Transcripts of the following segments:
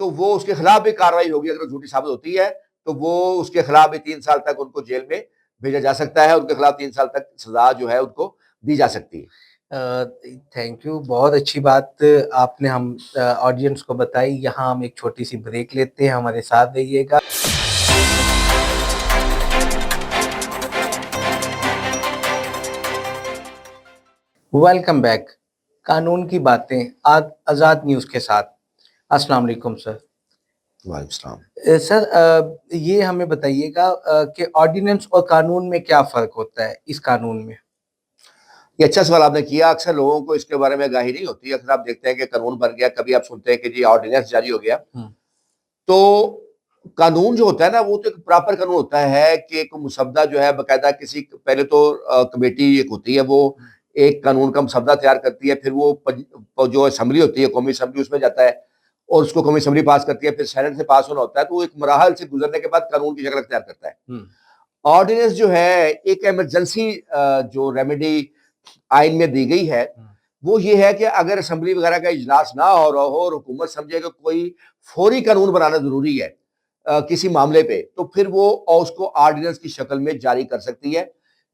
تو وہ اس کے خلاف بھی کارروائی ہوگی. اگر جھوٹی ثابت ہوتی ہے تو وہ اس کے خلاف بھی 3 سال تک ان کو جیل میں بھیجا جا سکتا ہے, ان کے خلاف 3 سال تک سزا جو ہے ان کو دی جا سکتی ہے. تھینک یو, بہت اچھی بات آپ نے ہم آڈینس کو بتائی. یہاں ہم ایک چھوٹی سی بریک لیتے ہیں, ہمارے ساتھ رہیے گا. Welcome back. قانون کی باتیں آزاد نیوز کے ساتھ. السلام علیکم سر. وعلیکم السلام. سر یہ ہمیں بتائیے گا کہ آرڈیننس اور قانون میں کیا فرق ہوتا ہے اس قانون میں؟ یہ اچھا سوال آپ نے کیا. اکثر لوگوں کو اس کے بارے میں آگاہی نہیں ہوتی. اکثر آپ دیکھتے ہیں کہ قانون بن گیا, کبھی آپ سنتے ہیں کہ جی آرڈیننس جاری ہو گیا. تو قانون جو ہوتا ہے نا وہ تو ایک پراپر قانون ہوتا ہے کہ ایک مسودہ جو ہے باقاعدہ کسی, پہلے تو کمیٹی ایک ہوتی ہے وہ ایک قانون کا مسودہ تیار کرتی ہے, پھر وہ جو اسمبلی ہوتی ہے قومی اسمبلی اس میں جاتا ہے اور اس کو قومی اسمبلی پاس کرتی ہے, پھر سینٹ سے پاس ہونا ہوتا ہے. تو وہ ایک مراحل سے گزرنے کے بعد قانون کی شکل اختیار کرتا ہے. آرڈیننس جو ہے ایک ایمرجنسی جو ریمیڈی آئین میں دی گئی ہے وہ یہ ہے کہ اگر اسمبلی وغیرہ کا اجلاس نہ ہو رہا ہو اور حکومت سمجھے کہ کوئی فوری قانون بنانا ضروری ہے کسی معاملے پہ, تو پھر وہ اس کو آرڈیننس کی شکل میں جاری کر سکتی ہے.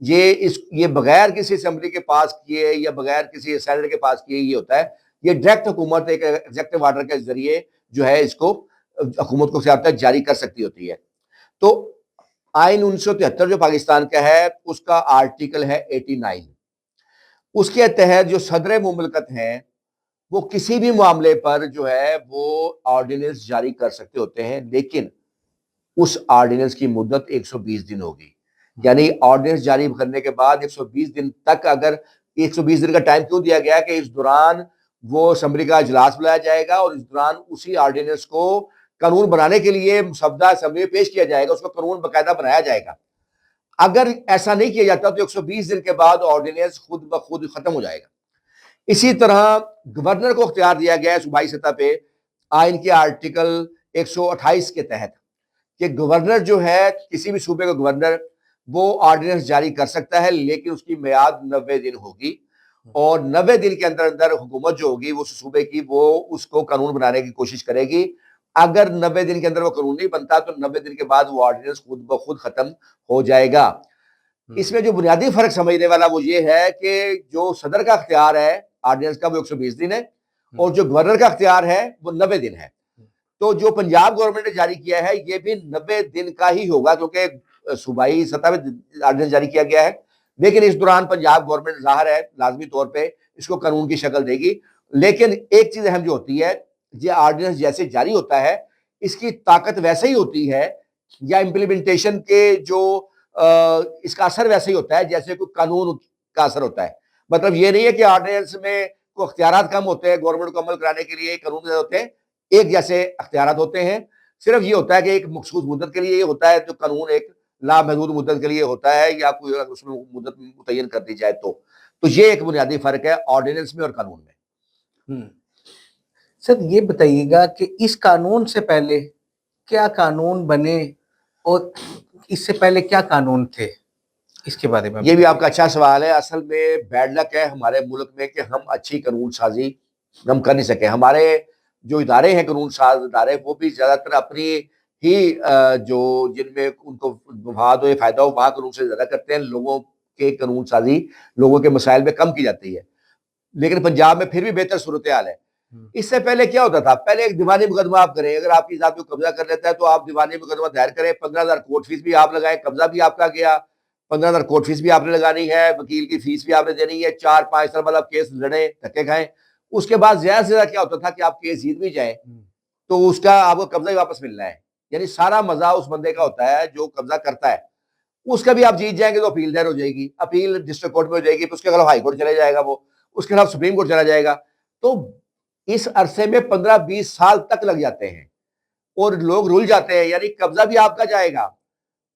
یہ بغیر کسی اسمبلی کے پاس کیے یا بغیر کسی سینٹ کے پاس کیے یہ ہوتا ہے. یہ ڈائریکٹ حکومت ایک ایگزیکٹو آرڈر کے ذریعے جو ہے اس کو حکومت کو اختیار تک جاری کر سکتی ہوتی ہے. تو آئین 1973 جو پاکستان کا ہے اس کا آرٹیکل ہے 89. اس کے تحت جو صدر مملکت ہیں وہ کسی بھی معاملے پر جو ہے وہ آرڈیننس جاری کر سکتے ہوتے ہیں, لیکن اس آرڈیننس کی مدت 120 دن ہوگی. یعنی آرڈیننس جاری کرنے کے بعد 120 دن تک, اگر 120 دن کا ٹائم کیوں دیا گیا کہ اس دوران وہ اسمبلی کا اجلاس بلایا جائے گا اور اس دوران اسی آرڈیننس کو قانون بنانے کے لیے مسودہ اسمبلی میں پیش کیا جائے گا, اس کو قانون باقاعدہ بنایا جائے گا. اگر ایسا نہیں کیا جاتا تو 120 دن کے بعد آرڈیننس خود بخود ختم ہو جائے گا. اسی طرح گورنر کو اختیار دیا گیا ہے صوبائی سطح پہ آئین کے آرٹیکل 128 کے تحت کہ گورنر جو ہے کسی بھی صوبے کا گورنر وہ آرڈیننس جاری کر سکتا ہے, لیکن اس کی میعاد 90 دن ہوگی اور 90 دن کے اندر اندر حکومت جو ہوگی وہ صوبے کی وہ اس کو قانون بنانے کی کوشش کرے گی. اگر 90 دن کے اندر وہ قانون نہیں بنتا تو 90 دن کے بعد وہ آرڈیننس خود بخود ختم ہو جائے گا. اس میں جو بنیادی فرق سمجھنے والا وہ یہ ہے کہ جو صدر کا اختیار ہے آرڈیننس کا وہ 120 دن ہے اور جو گورنر کا اختیار ہے وہ 90 دن ہے. تو جو پنجاب گورنمنٹ نے جاری کیا ہے یہ بھی 90 دن کا ہی ہوگا کیونکہ صوبائی سطح پہ آرڈیننس جاری کیا گیا ہے, لیکن اس دوران پنجاب گورنمنٹ ظاہر ہے لازمی طور پہ اس کو قانون کی شکل دے گی. لیکن ایک چیز اہم جو ہوتی ہے, یہ آرڈیننس جیسے جاری ہوتا ہے اس کی طاقت ویسے ہی ہوتی ہے یا امپلیمنٹیشن کے جو اس کا اثر ویسے ہی ہوتا ہے جیسے کوئی قانون کا اثر ہوتا ہے. مطلب یہ نہیں ہے کہ آرڈیننس میں کوئی اختیارات کم ہوتے ہیں گورنمنٹ کو عمل کرانے کے لیے, قانون ہوتے ہیں ایک جیسے اختیارات ہوتے ہیں. صرف یہ ہوتا ہے کہ ایک مخصوص مدت کے لیے یہ ہوتا ہے جو قانون ایک لامحدود مدت کے لیے ہوتا ہے یا کوئی اس میں مدت متعین کر دی جائے تو یہ ایک بنیادی فرق ہے آرڈیننس میں اور قانون میں. سر یہ بتائیے گا کہ اس قانون سے پہلے کیا قانون بنے اور اس سے پہلے کیا قانون تھے, اس کے بارے میں؟ یہ بھی آپ کا اچھا سوال ہے. اصل میں بیڈ لک ہے ہمارے ملک میں کہ ہم اچھی قانون سازی ہم کر نہیں سکے. ہمارے جو ادارے ہیں قانون ساز ادارے وہ بھی زیادہ تر اپنی ہی جو جن میں ان کو مفاد و فائدہ ہو وہاں قانون سے زیادہ کرتے ہیں. لوگوں کے قانون سازی لوگوں کے مسائل میں کم کی جاتی ہے, لیکن پنجاب میں پھر بھی بہتر صورتحال ہے. اس سے پہلے کیا ہوتا تھا, پہلے ایک دیوانی مقدمہ آپ کریں, اگر آپ کی ذات کو قبضہ کر لیتا ہے تو آپ دیوانی مقدمہ دائر کریں, 15,000 کورٹ فیس بھی آپ لگائیں, قبضہ بھی آپ کا گیا, 15,000 کورٹ فیس بھی آپ نے لگانی ہے, وکیل کی فیس بھی آپ نے دینی ہے, 4-5 سال بعد آپ کیس لڑیں دھکے کھائیں. اس کے بعد زیادہ سے زیادہ کیا ہوتا تھا کہ آپ کیس جیت بھی جائیں تو اس کا آپ کو قبضہ ہی واپس ملنا ہے. یعنی سارا مزہ اس بندے کا ہوتا ہے جو قبضہ کرتا ہے. اس کا بھی آپ جیت جائیں گے تو اپیل دائر ہو جائے گی, اپیل ڈسٹرکٹ کورٹ میں ہو جائے گی, پھر اس کے خلاف ہائی کورٹ چلا جائے گا, وہ اس کے خلاف سپریم کورٹ چلا جائے گا. تو اس عرصے میں 15-20 سال تک لگ جاتے ہیں اور لوگ رل جاتے ہیں. یعنی قبضہ بھی آپ کا جائے گا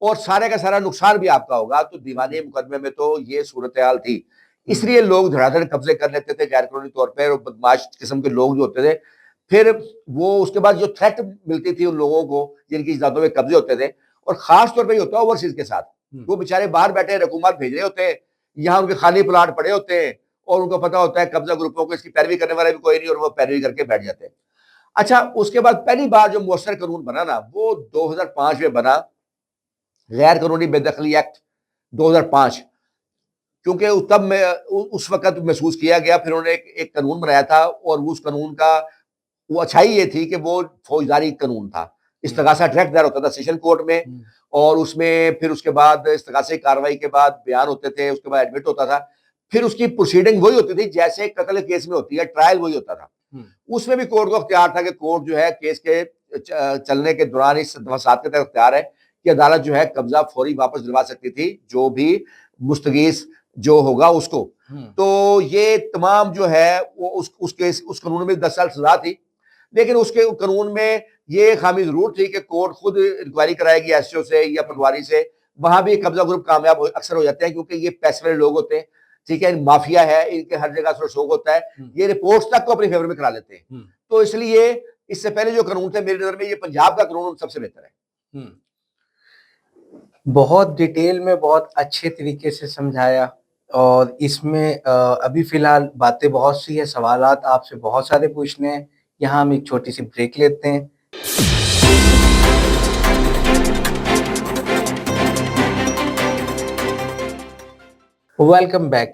اور سارے کا سارا نقصان بھی آپ کا ہوگا. تو دیوانی مقدمے میں تو یہ صورتحال تھی, اس لیے لوگ دھڑا دھڑ قبضے کر لیتے تھے غیر قانونی طور پر, اور بدماش قسم کے لوگ جو ہوتے تھے پھر وہ اس کے بعد جو تھریٹ ملتی تھی ان لوگوں کو جن کی ذاتوں میں قبضے ہوتے تھے, اور خاص طور پہ یہ ہوتا ہے اوورسیز کے ساتھ, وہ بیچارے باہر بیٹھے رقومات بھیج رہے ہوتے ہیں, یہاں ان کے خالی پلاٹ پڑے ہوتے ہیں اور ان کو پتا ہوتا ہے قبضہ گروپوں کو اس کی پیروی کرنے والا بھی کوئی نہیں اور وہ پیروی کر کے بیٹھ جاتے ہیں. اچھا اس کے بعد پہلی بار جو مؤثر قانون بنا نا وہ 2005 میں بنا, غیر قانونی بے دخلی ایکٹ 2005, کیونکہ تب میں اس وقت محسوس کیا گیا, پھر انہوں نے ایک قانون بنایا تھا, اور اس قانون کا وہ اچھائی یہ تھی کہ وہ فوجداری قانون تھا. استغاثہ ڈائریکٹ دائر ہوتا تھا سیشن کورٹ میں, اور اس میں پھر اس کے بعد استغاثے کارروائی کے بعد بیان ہوتے تھے, اس کے بعد ایڈمٹ ہوتا تھا, پھر اس کی پروسیڈنگ وہی ہوتی تھی جیسے قتل کیس میں ہوتی ہے, ٹرائل وہی ہوتا تھا. اس میں بھی کورٹ کو اختیار تھا کہ کورٹ جو ہے کیس کے چلنے کے دوران اس دفعات کے تحت اختیار ہے کہ عدالت جو ہے قبضہ فوری واپس دلوا سکتی تھی جو بھی مستغیث جو ہوگا اس کو. تو یہ تمام جو ہے وہ اس قانون میں 10 سال سزا تھی, لیکن اس کے قانون میں یہ خامی ضرور تھی کہ کورٹ خود انکوائری کرائے گی ایس او سے یا پٹواری سے. وہاں بھی قبضہ گروپ کامیاب اکثر ہو جاتے ہیں کیونکہ یہ پیسے والے لوگ ہوتے ہیں, ٹھیک ہے, مافیا ہے, ان کے ہر جگہ سے شوق ہوتا ہے, یہ رپورٹس تک کو اپنی فیور میں کرا لیتے ہیں. تو اس لیے اس سے پہلے جو قانون تھے میری نظر میں یہ پنجاب کا قانون سب سے بہتر ہے. بہت ڈیٹیل میں بہت اچھے طریقے سے سمجھایا, اور اس میں ابھی فی الحال باتیں بہت سی ہیں, سوالات آپ سے بہت سارے پوچھنے ہیں. یہاں ہم ایک چھوٹی سی بریک لیتے ہیں. Welcome back.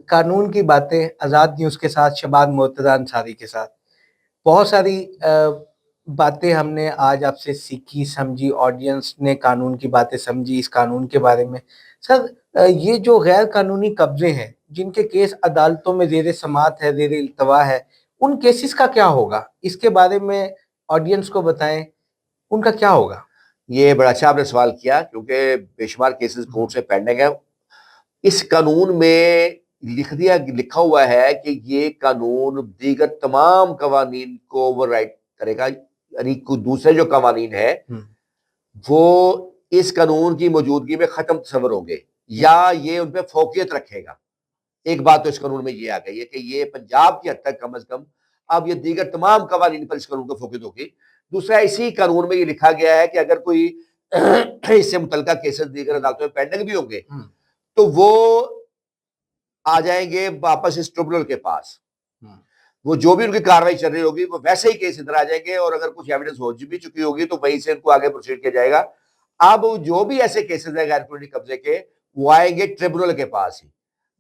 قانون کی باتیں آزاد نیوز کے ساتھ, شباز مرتضی انصاری کے ساتھ. بہت ساری باتیں ہم نے آج آپ سے سیکھی, سمجھی, آڈینس نے قانون کی باتیں سمجھی اس قانون کے بارے میں. سر, یہ جو غیر قانونی قبضے ہیں جن کے کیس عدالتوں میں زیر سماعت ہے, زیر التوا ہے, ان کیسز کا کیا ہوگا, اس کے بارے میں آڈینس کو بتائیں, ان کا کیا ہوگا؟ یہ بڑا اچھا آپ نے سوال کیا کیونکہ بے شمار کیسز کورٹ سے پینڈنگ ہے. اس قانون میں لکھا ہوا ہے کہ یہ قانون دیگر تمام قوانین کو اوور رائٹ کرے گا, یعنی دوسرے جو قوانین ہے وہ اس قانون کی موجودگی میں ختم تصور ہوں گے یا یہ ان پہ فوقیت رکھے گا. ایک بات تو اس قانون میں یہ آ گئی ہے کہ یہ پنجاب کی حد تک کم از کم اب یہ دیگر تمام قوانین پر اس قانون کو فوقیت ہوگی. دوسرا, اسی قانون میں یہ لکھا گیا ہے کہ اگر کوئی اس سے متعلقہ کیسز دیگر عدالتوں میں پینڈنگ بھی ہوں گے تو وہ آ جائیں گے واپس اس ٹریبونل کے پاس. وہ جو بھی ان کی کاروائی چل رہی ہوگی وہ ویسے ہی کیس ادھر آ جائیں گے, اور اگر کچھ ایویڈنس ہو بھی چکی ہوگی تو وہیں سے ان کو آگے پروسیڈ کیا جائے گا. اب جو بھی ایسے کیسز ہیں غیر قانونی قبضے کے وہ آئیں گے ٹریبونل کے پاس ہی,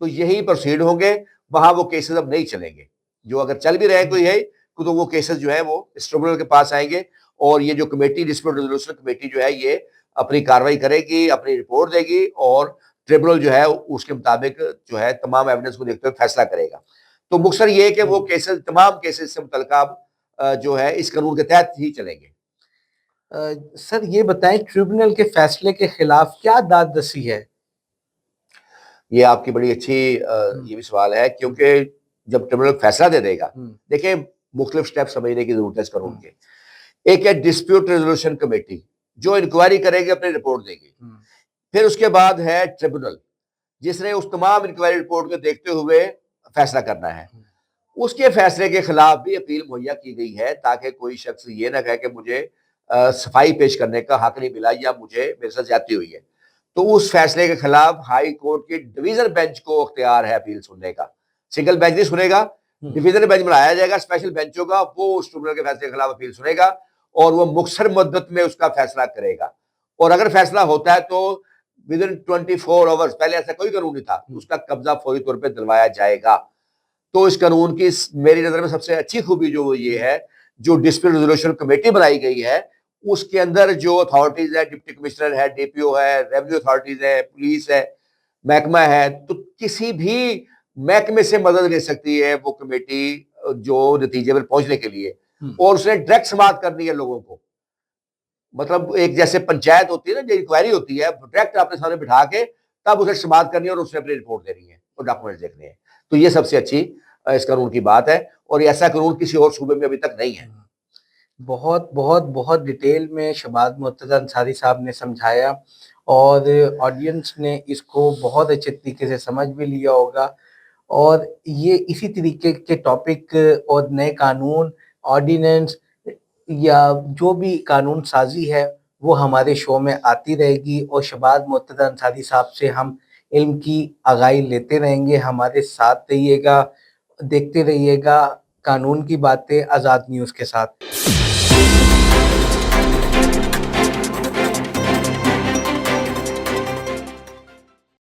تو یہی پروسیڈ ہوں گے, وہاں وہ کیسز اب نہیں چلیں گے. جو اگر چل بھی رہے کوئی ہے تو وہ کیسز جو ہے وہ اس ٹریبونل کے پاس آئیں گے, اور یہ جو کمیٹی ڈسپیوٹ ریزولوشن کمیٹی جو ہے یہ اپنی کاروائی کرے گی, اپنی رپورٹ دے گی, اور ٹریبونل جو ہے اس کے مطابق جو ہے تمام ایویڈنس کو دیکھتے ہوئے فیصلہ کرے گا. تو مختصر یہ کہ وہ کیسز تمام کیسز سے متعلقہ جو ہے اس قانون کے تحت ہی چلیں گے. سر یہ بتائیں, ٹریبونل کے فیصلے کے خلاف کیا داد رسی ہے؟ یہ آپ کی بڑی اچھی یہ بھی سوال ہے, کیونکہ جب ٹریبونل فیصلہ دے دے گا, دیکھیں مختلف سٹیپ سمجھنے کی ضرورت ہے اس قانون کے. ایک ہے ڈسپیوٹ ریزولوشن کمیٹی جو انکوائری کرے گی, اپنی رپورٹ دے گی. پھر اس کے بعد ہے ٹریبونل جس نے اس تمام انکوائری رپورٹ کو دیکھتے ہوئے فیصلہ کرنا ہے. اس کے فیصلے کے خلاف بھی اپیل مہیا کی گئی ہے تاکہ کوئی شخص یہ نہ کہے کہ مجھے صفائی پیش کرنے کا حق نہیں ملا یا مجھے میرے ساتھ زیادتی ہوئی ہے. تو اس فیصلے کے خلاف ہائی کورٹ کے ڈویژن بینچ کو اختیار ہے اپیل سننے کا. سنگل بینچ نہیں سنے گا, ڈویژن بینچ بنایا جائے گا, اسپیشل بینچ ہوگا, وہ اس ٹریبونل کے فیصلے کے خلاف اپیل سنے گا اور وہ مختصر مدت میں اس کا فیصلہ کرے گا. اور اگر فیصلہ ہوتا ہے تو ودن 24 آورز, پہلے ایسا کوئی قانون نہیں تھا, اس کا قبضہ فوری طور پہ دلوایا جائے گا. تو اس قانون کی میری نظر میں سب سے اچھی خوبی جو وہ یہ ہے, جو ڈسپیوٹ ریزولوشن کمیٹی بنائی گئی ہے اس کے اندر جو اتھارٹیز ہے, ڈپٹی کمشنر ہے, ڈی پی او ہے, ریونیو اتھارٹیز ہے, پولیس ہے, محکمہ ہے, تو کسی بھی محکمے سے مدد لے سکتی ہے وہ کمیٹی جو نتیجے پر پہنچنے کے لیے, اور اس نے ڈائریکٹ سماعت کرنی ہے لوگوں کو. مطلب ایک جیسے پنچایت ہوتی ہے نا, جو انکوائری ہوتی ہے, ڈائریکٹ آپ نے سامنے بٹھا کے تب اسے سماعت کرنی ہے اور اسے اپنی رپورٹ دینی ہے اور ڈاکومنٹ دیکھنے ہیں. تو یہ سب سے اچھی اس قانون کی بات ہے, اور ایسا قانون کسی اور صوبے میں ابھی تک نہیں ہے. بہت بہت بہت ڈیٹیل میں شباز مرتضی انصاری صاحب نے سمجھایا, اور آڈینس نے اس کو بہت اچھے طریقے سے سمجھ بھی لیا ہوگا. اور یہ اسی طریقے کے ٹاپک اور نئے قانون, آرڈیننس یا جو بھی قانون سازی ہے وہ ہمارے شو میں آتی رہے گی, اور شباز مرتضی انصاری صاحب سے ہم علم کی آگاہی لیتے رہیں گے. ہمارے ساتھ رہیے گا, دیکھتے رہیے گا قانون کی باتیں آزاد نیوز کے ساتھ.